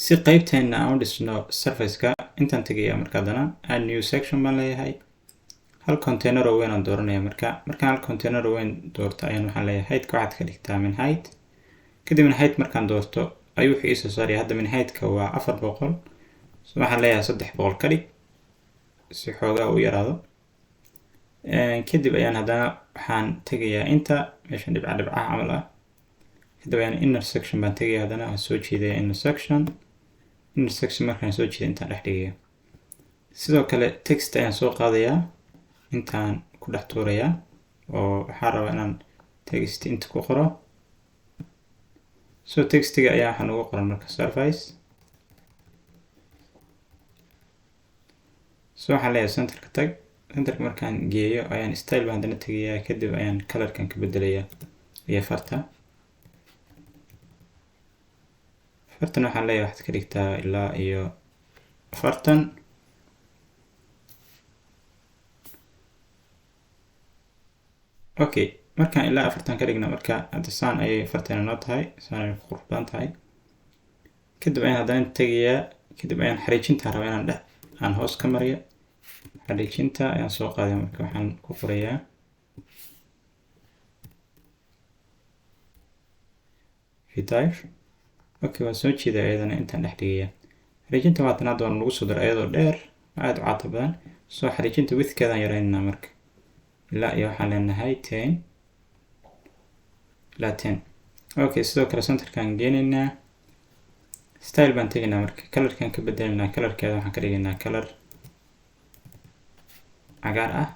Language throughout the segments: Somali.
si qaybteena aan u dhisno surface-ka intaan tagaya marka hadana add new section baan leeyahay hal container oo weyn aan dooranaya markaan hal container oo weyn doorto ayaan waxaan leeyahay height ka waxaad ka dhigtaa min height kadib min height markaan doorto ayuu wixii soo saaraya hadda min height ka waa 400 so waxaan leeyahay 300 ka dhig si xoogaa u yaraado kadib ayaan hadana waxaan tagayaa inta meeshan dhibca camal ah kadib ayaan intersection baan tagayaa hadana aan soo jeedaya intersection markaan soo jeedo intaan dhex dhigaya sidoo kale text ayaan soo qaadayaa intaan ku dhex tuurayaa oo waxaan rabaa inaan text inta ku qoro so textiga ayaa waxaan ugu qoran marka surface so waxaan leeyahay centerka tag centerka markaan geeyo ayaan style baan hadana tagayaa kadib ayaan colorkan ka bedelayaa iyo farta fartan waxaan leeyahay waxaad ka dhigtaa ilaa iyo 40 okay markaan ilaa 40 ka dhigna marka hadda saan ayay fartana noo tahay saan ay ku qurxan tahay kadib ayaan hadana tagayaa kadib ayaan xariijinta rabaa inaan aan hoos ka mariyo xariijinta ayaan soo qaaday marka waxaan ku qorayaa v-type okay waan soo jeedaa ayadana intaan dhex dhigaya xariijinta waatan hadda waan lagu soo daray ayadoo dheer aad u cad badan soo xariijinta widthkeedaan yaraynaa marka ilaa iyo waxaan leenahay 10 ilaa 10 okay sidoo kale centerkaan geenaynaa style baan tegaynaa marka colorkan ka bedelaynaa colorkeeda waxaan ka dhigaynaa color cagaar ah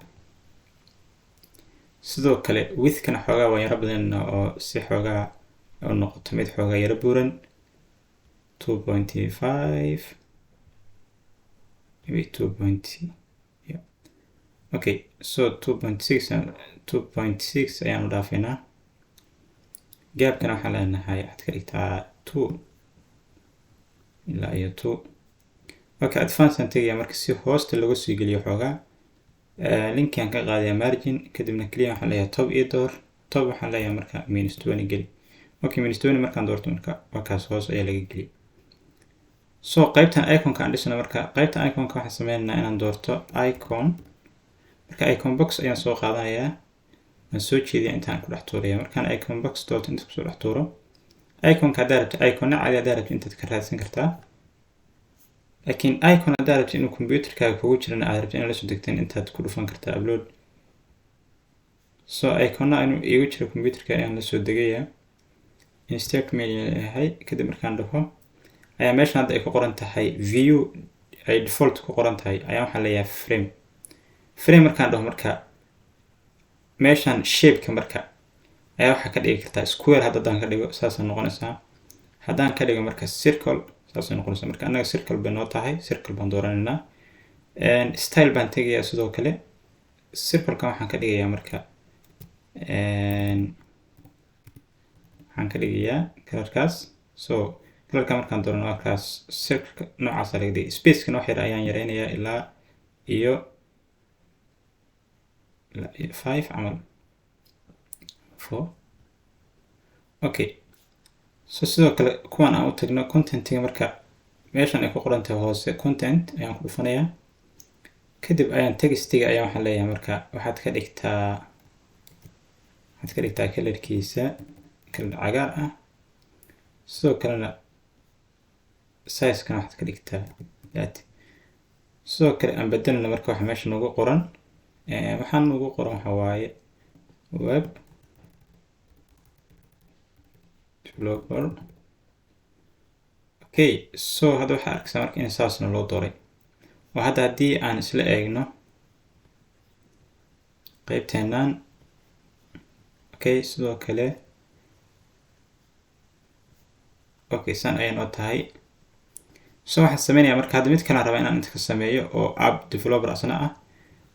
sidoo kale widthkana xoogaa waan yara badanna oo si xoogaa oo noqoto mid xoogaa yara buuran 2.5 maybe 2. yeah okay so 2.6 ayaan u dhaafaynaa gaabkana waxaan leenahay waxaad ka dhigtaa 2 ilaa iyo 2 okay advance aan tegaya marka si hoosta lagu sii geliyo xoogaa linkaan ka qaadaya margin kadibna kaliya waxaan leeyahay top iyo door top waxaan leeyahay marka -20 geli okay -20 markaan doorto marka wakaas hoos ayaa laga geliya so qaybtan iconka aan dhisno marka qaybtan iconka waxaan sameynaynaa inaan doorto icon marka icon box ayaan soo qaadanayaa aan soo jeediyaa intaan ku dhex tuuraya markaan icon box doorto inta ku soo dhex tuuro iconka haddaa rabto iconna caadi haddaa rabto intaad ka raadsan kartaa laakiin icon haddaa rabto inuu computerkaaga kugu jirana aad rabto inaad la soo degteen intaad ku dhufan kartaa upload so iconna inuu iigu jiro computerka ayaan la soo degayaa insert media yahay kadib markaan dhaho ayaa meeshan hadda ay ku qoran tahay view ay default ku qoran tahay ayaa waxaan leeyahay frame markaan dhaho marka meeshan shape-ka marka ayaa waxaa ka dhigi kartaa square haddaan ka dhigo saasay noqonaysaa haddaan ka dhigo marka circle saasay noqonaysaa marka annaga circle bay noo tahay circle baan dooranaynaa style baan tegayaa sidoo kale circle-kan waxaan ka dhigayaa marka waxaan ka dhigayaa colorkaas so colorka markaan doorano markaas circle noocaas laga dhigay space-kan wax yar ayaan yareynayaa ilaa iyo 5 camal 4 okay so sidoo kale kuwan aan u tagno content-ga marka meeshan ay ku qoran tahay hoose content ayaan ku dhufanayaa kadib ayaan text-ga ayaan waxaan leeyahay marka waxaad ka dhigtaa colorkiisa color cagaar ah sidoo kalena size-kana waxaad ka dhigtaa that sidoo kale aan bedelna marka waxa meesha noogu qoran waxaan noogu qoran waxa waaye web developer okay so hadda waxaa arkaysaa marka in saasna loo dooray oo hadda haddii aan isla eegno qaybteennan okay sidoo kale okay saan ayay noo tahay so waxaan sameynayaa marka hadda mid kale rabaa inaan inta ka sameeyo oo app developer asna ah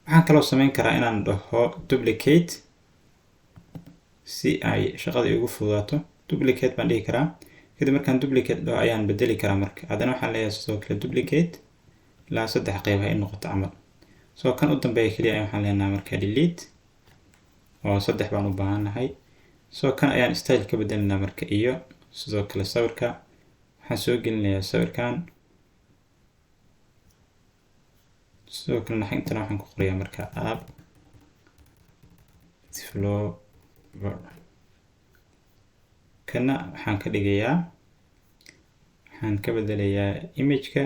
waxaan kaloo sameyn karaa inaan dhaho duplicate si ay shaqada igu fududaato duplicate baan dhigi karaa kadib markaan duplicate dhaho ayaan bedeli karaa marka haddana waxaan leeyahay sidoo kale duplicate ilaa 3 qayb ay noqoto camal so kan u dambeeya kaliya waxaan leenahay marka delete oo 3 baan u baahanahay so kan ayaan style ka bedelinaa marka iyo sidoo kale sawirka waxaan soo gelinayaa sawirkan, sidoo kalena intana waxaan ku qorayaa marka app developer. kana waxaan ka dhigayaa, waxaan ka bedelayaa image-ka,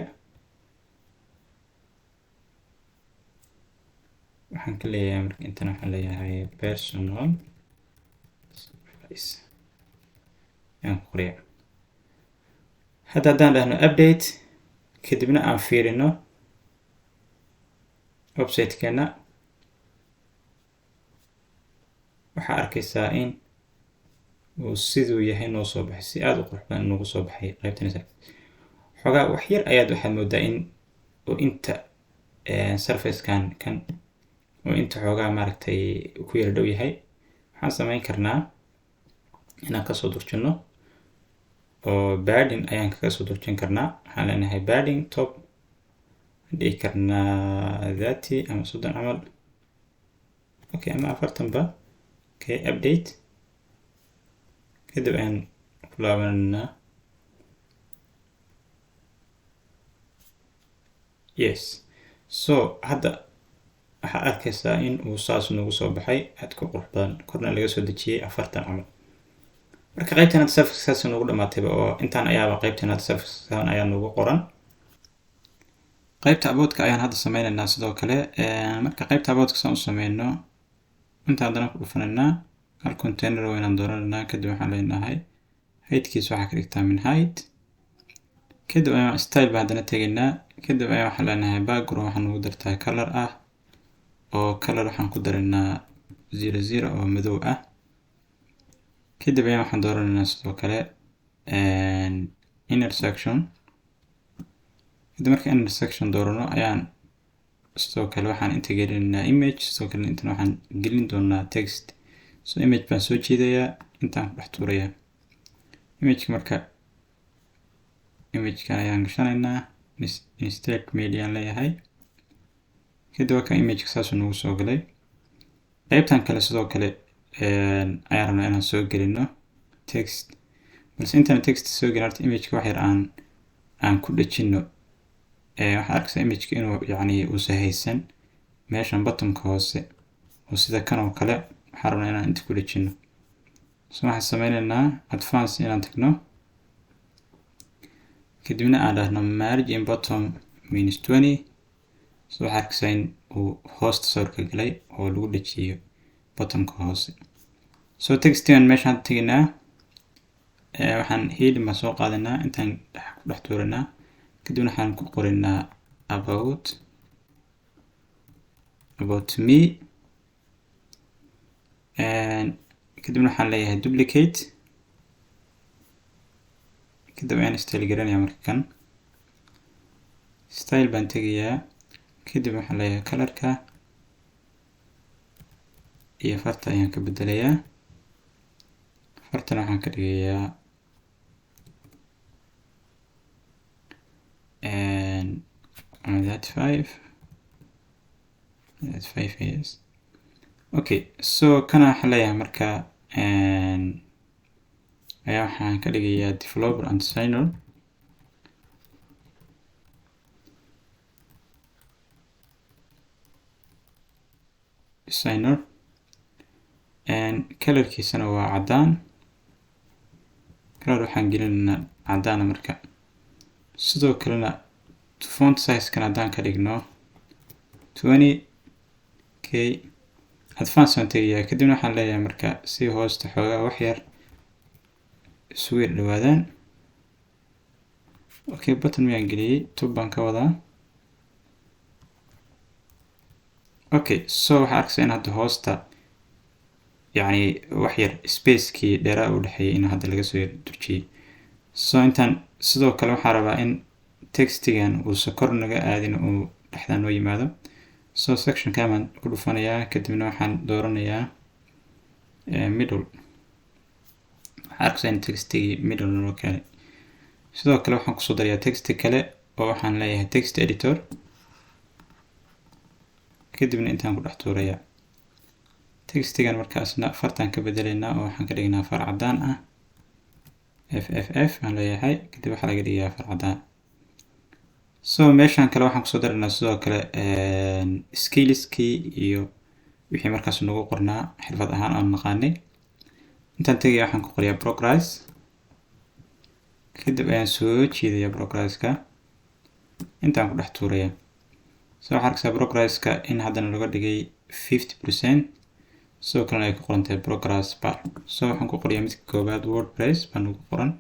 waxaan ka leeyahay marka intana waxaan leeyahay personal surface ayaan ku qorayaa. hadda haddaan dhahno update kadibna aan fiirino website-keena, waxaa arkaysaa in uu siduu yahay noo soo baxay, si aad u qurux badan noogu soo baxay qaybtan. xogaa wax yar ayaad waxaad moodaa in oo inta surface-kan kan oo inta xoogaa maaragtay ku yara dhow yahay. waxaan samayn karnaa inaan kasoo durjino, oo padding ayaan kaga soo durjin karnaa. waxaan leenahay padding top, dhigi karnaa 30 ama 30 camal, okay, ama 40 ba. okay, update kadib ayaan ku laabanaa. yes, so hadda waxaad arkaysaa in uu saas nagu soo baxay aad ku qurux badan, korna laga soo dejiyay 40 camal. marka qaybtan hadda surface-kaas nagu dhamaatayba, oo intaan ayaaba qaybtan hadda surface-kan ayaa nagu qoran. qaybta about-ka ayaan hadda sameynaynaa sidoo kale. marka qaybta about-ka saan u sameyno, inta haddana ku dhufanaynaa hal container oo inaan dooranaynaa. kadib waxaan leenahay height-kiisa waxaa ka dhigtaa min height, kadib ayaan style ba haddana tegaynaa. kadib ayaan waxaan leenahay background waxaan ugu dartaa color ah, oo color waxaan ku daraynaa 00 oo madow ah. kadib ayaan waxaan dooranaynaa sidoo kale intersection. kadib marka intersection doorano ayaan sidoo kale waxaan inta gelinaynaa image, sidoo kale intana waxaan gelin doonaa text. so image baan soo jiidayaa, intaan ku dhex tuurayaa image-ka. marka image-kan ayaan gashanaynaa, insert media aan leeyahay. kadib waa kan image-ka saasuu nagu soo galay. qaybtan kale sidoo kale ayaan rabnaa inaan soo gelino text, balse intaan text soo gelin horta image-ka wax yar aan ku dhejino. waxaa arkaysaa image-ka inuu yacni uusan haysan meeshan bottom-ka hoose, oo sida kan oo kale waxaan rabnaa inaan inta ku dhejino. so waxaan sameynaynaa advance inaan tagno, kadibna aan dhahno margin in bottom -20. so waxaa arkaysaa in uu hoosta sawirka galay oo lagu dhejiyo bottom-ka hoose. so textigan meeshaan hadda tegaynaa, waxaan heading baan soo qaadanaa, intaan ku dhex tuuranaa. kadibna waxaan ku qoraynaa about me, kadibna waxaan leeyahay duplicate. kadib ayaan style garanayaa marka kan style baan tegayaa. kadib waxaan leeyahay color-ka iyo farta ayaan ka bedelayaa. fartana waxaan ka dhigayaa 35 years. okay, so kana waxaan leeyahay marka ayaa waxaan ka dhigayaa developer and designer. colorkiisana waa caddaan. color waxaan gelinaynaa caddaana. marka sidoo kalena font size-kan haddaan ka dhigno 20k advance aan tegayaa. kadibna waxaan leeyahay marka si hoosta xoogaa wax yar isugu yar dhawaadaan. okay, button miyaan geliyey, tub baan ka wadaa. okay, so waxaa arkaysaa in hadda hoosta yacni wax yar space-kii dheeraa u dhexeeyay in hadda laga soo durjiyey. so intaan sidoo kale waxaa rabaa in textigan uusa kor naga aadin uu dhexdaan noo yimaado. so section-kan baan ku dhufanayaa, kadibna waxaan dooranayaa middle. waxaa arkaysaa in textigii middle noo keenay. sidoo kale waxaan kusoo darayaa texti kale oo waxaan leeyahay text editor. kadibna intaan ku dhex tuurayaa textigan. markaasna fartaan ka bedelaynaa oo waxaan ka dhignaa far caddaan ah. FFF aan leeyahay kadib waxaa laga dhigayaa afar cadaan. So meeshaan kale waxaan kusoo daraynaa sidoo kale skillskii iyo wixii markaas nagu qornaa xirfad ahaan aan naqaanay. intaan tegaya waxaan ku qoriyaa progress kadib ayaan soo jiidayaa progresska intaan ku dhex tuuraya. So waxaan arkaysaa progresska in haddana laga dhigay 50%, sidoo kalena ay ku qoran tahay progress bar. So waxaan ku qoriyaa midka koobaad WordPress baan ugu qoran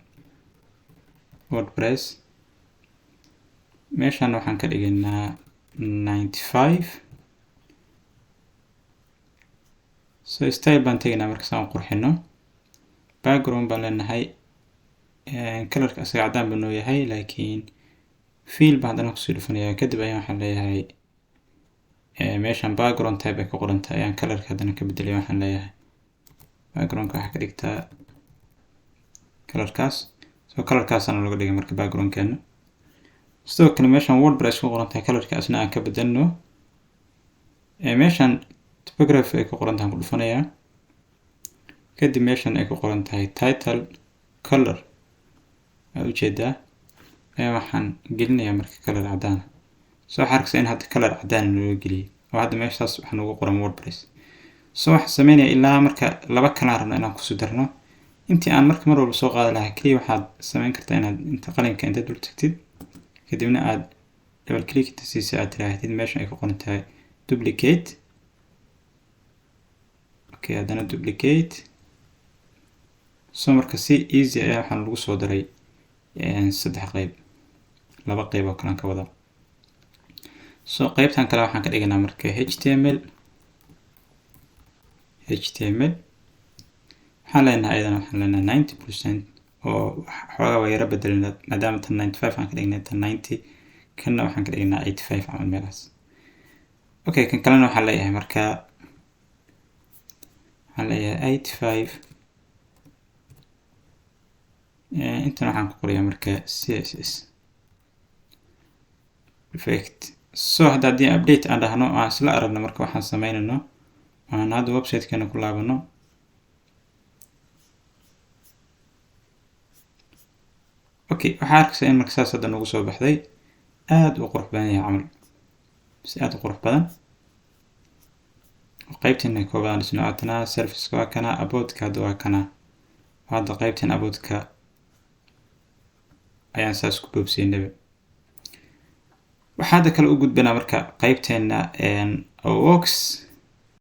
WordPress. meeshaan waxaan ka dhigaynaa 95. so style baan tegaynaa markaas aan qurxino. background baan leenahay colorka asaga cadaan buu noo yahay laakiin fill baan haddana kusii dhufanayaa. kadib ayaan waxaan leeyahay meeshaan background type ay ku qoran tahay ayaan colorka haddana ka bedelay. waxaan leeyahay backgroundka waxaa ka dhigtaa colorkaas. so colorkaasana laga dhigay marka backgroundkeena. sidoo kale meeshaan WordPress ku qoran tahay colorkaasna aan ka bedelno. meeshaan typography ay ku qoran tahay ku dhufanayaa. kadib meeshaan ay ku qoran tahay title color aad ujeedaa ayaa waxaan gelinayaa marka color cadaan. so waxaa arkaysaa in hadda color cadaan loo geliyay oo hadda meeshaas waxaan ugu qoran WordPress. so waxaan sameynayaa ilaa marka laba kalaan rabno inaan kusoo darno. intii aan marka mar walba soo qaadi lahaa kaliya waxaad sameyn kartaa inaad inta qalinka inta dul tagtid kadibna aad double click inta siisa aad tiraahdid meesha ay ku qoran tahay duplicate. okay haddana duplicate. so marka si easy ayaa waxaan lagu soo daray saddex qayb, laba qayb oo kale aan ka wada. so qaybtan kale waxaan ka dhiganaa marka HTML waxaan leenahay ayadana waxaan leenahay 90% oo xoogaa waa yara bedelina maadaama tan 95 aan ka dhignay tan 90 kanna waxaan ka dhignaa 85 camal meelaas. okay kan kalena waxaan leeyahay marka waxaan leeyahay 85 intan waxaan ku qoriyaa marka CSS. perfect. so haddii update aan dhahno aan isla aragno marka waxaan sameynayno aan hadda website-keena ku laabano. okay waxaa arkaysaa in marka saas hadda nagu soo baxday aad u qurux badan yahay camal si aad u qurux badan. qaybteena koobaad isna aatana service waa kana about-ka hadda waa kana hadda qaybteen about-ka ayaan saas ku boobsiinaba. waxaa hadda kale u gudbanaa marka qaybteena works